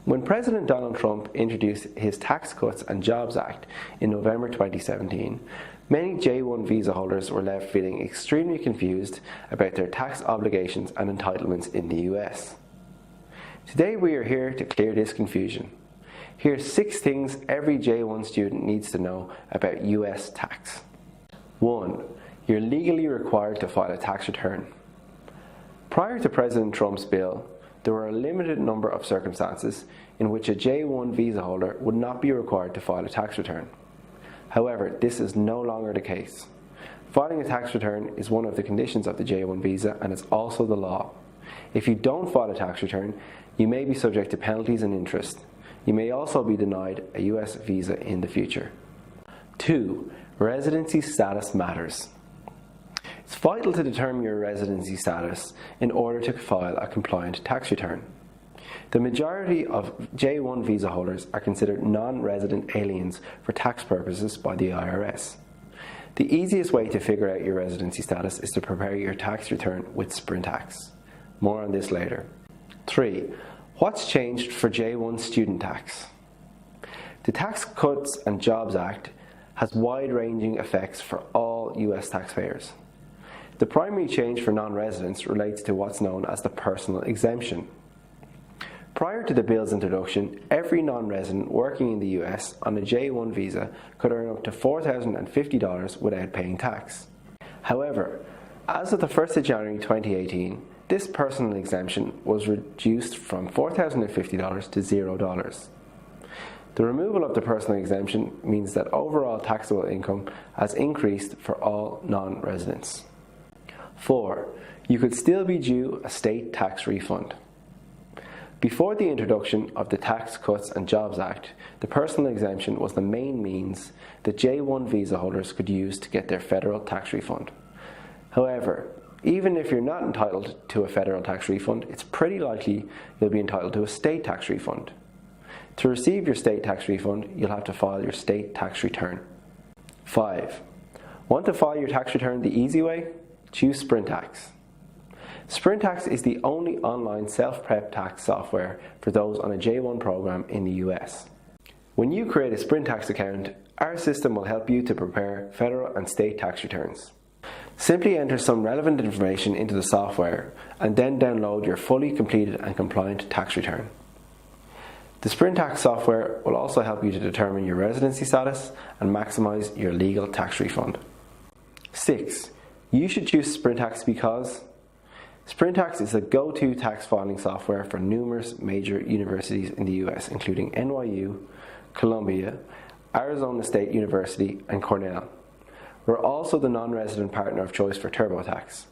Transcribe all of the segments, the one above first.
When President Donald Trump introduced his Tax Cuts and Jobs Act in November 2017, many J-1 visa holders were left feeling extremely confused about their tax obligations and entitlements in the US. Today we are here to clear this confusion. Here are 6 things every J-1 student needs to know about US tax. 1. You're legally required to file a tax return. Prior to President Trump's bill, there were a limited number of circumstances in which a J-1 visa holder would not be required to file a tax return. However, this is no longer the case. Filing a tax return is one of the conditions of the J-1 visa and is also the law. If you don't file a tax return, you may be subject to penalties and interest. You may also be denied a US visa in the future. 2. Residency status matters. It's vital to determine your residency status in order to file a compliant tax return. The majority of J-1 visa holders are considered non-resident aliens for tax purposes by the IRS. The easiest way to figure out your residency status is to prepare your tax return with Sprintax. More on this later. 3. What's changed for J-1 student tax? The Tax Cuts and Jobs Act has wide-ranging effects for all US taxpayers. The primary change for non-residents relates to what's known as the personal exemption. Prior to the bill's introduction, every non-resident working in the US on a J-1 visa could earn up to $4,050 without paying tax. However, as of the 1st of January 2018, this personal exemption was reduced from $4,050 to $0. The removal of the personal exemption means that overall taxable income has increased for all non-residents. 4. You could still be due a state tax refund. Before the introduction of the Tax Cuts and Jobs Act, the personal exemption was the main means that J-1 visa holders could use to get their federal tax refund. However, even if you're not entitled to a federal tax refund, it's pretty likely you'll be entitled to a state tax refund. To receive your state tax refund, you'll have to file your state tax return. 5. Want to file your tax return the easy way? Choose Sprintax. Sprintax is the only online self-prep tax software for those on a J-1 program in the US. When you create a Sprintax account, our system will help you to prepare federal and state tax returns. Simply enter some relevant information into the software and then download your fully completed and compliant tax return. The Sprintax software will also help you to determine your residency status and maximize your legal tax refund. 6. You should choose Sprintax because Sprintax is a go-to tax filing software for numerous major universities in the US, including NYU, Columbia, Arizona State University, and Cornell. We're also the non-resident partner of choice for TurboTax.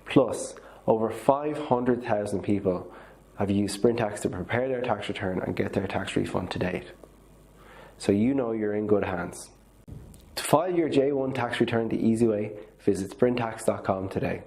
Plus, over 500,000 people have used Sprintax to prepare their tax return and get their tax refund to date. So you know you're in good hands. To file your J-1 tax return the easy way, visit sprintax.com today.